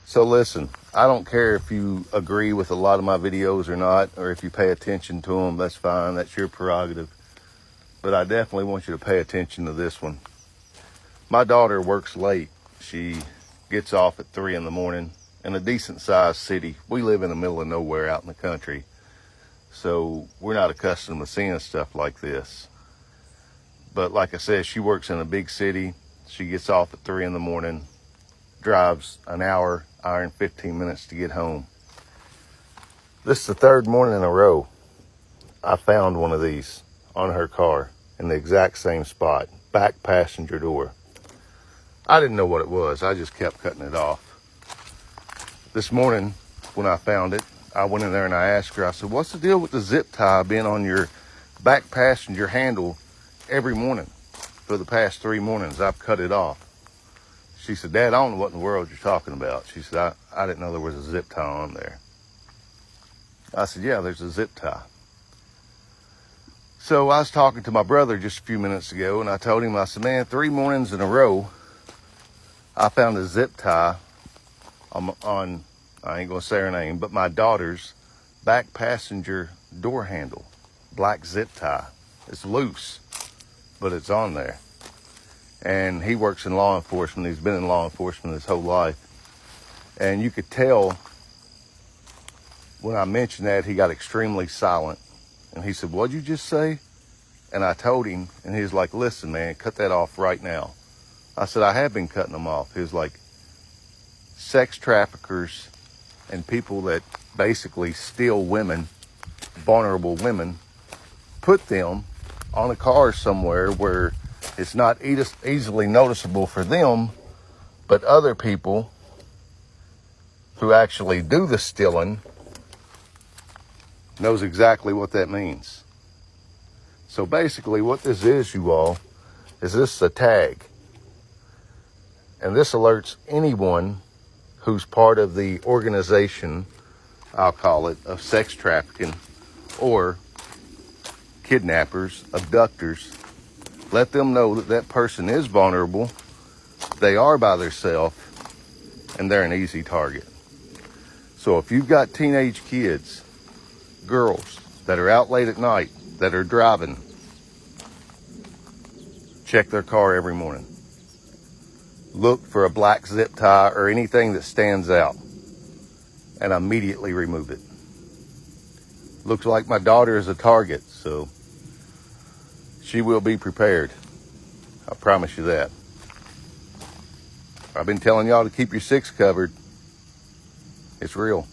So listen, I don't care if you agree with a lot of my videos or not, or if you pay attention to them, that's fine, that's your prerogative. But I definitely want you to pay attention to this one. My daughter works late. She gets off at 3 in the morning in a decent sized city. We live in the middle of nowhere out in the country, so we're not accustomed to seeing stuff like this. But like I said, she works in a big city. She gets off at 3 in the morning, drives an hour and 15 minutes to get home. This is the third morning in a row I found one of these on her car in the exact same spot, back passenger door. I didn't know what it was. I just kept cutting it off. This morning when I found it, I went in there and I asked her, I said, what's the deal with the zip tie being on your back passenger handle every morning? For the past 3 mornings, I've cut it off. She said, Dad, I don't know what in the world you're talking about. She said, I didn't know there was a zip tie on there. I said, yeah, there's a zip tie. So I was talking to my brother just a few minutes ago, and I told him, I said, man, 3 mornings in a row, I found a zip tie on I ain't gonna say her name, but my daughter's back passenger door handle. Black zip tie. It's loose, but it's on there. And he works in law enforcement. He's been in law enforcement his whole life. And you could tell when I mentioned that, he got extremely silent. And he said, what'd you just say? And I told him, and he was like, listen, man, cut that off right now. I said, I have been cutting them off. He was like, sex traffickers and people that basically steal women, vulnerable women, put them on a car somewhere where it's not easily noticeable for them, but other people who actually do the stealing knows exactly what that means. So basically what this is, you all, is this is a tag. And this alerts anyone who's part of the organization, I'll call it, of sex trafficking or kidnappers, abductors. Let them know that that person is vulnerable, they are by themselves, and they're an easy target. So if you've got teenage kids, girls that are out late at night, that are driving, check their car every morning. Look for a black zip tie or anything that stands out and immediately remove it. Looks like my daughter is a target, so she will be prepared. I promise you that. I've been telling y'all to keep your six covered. It's real.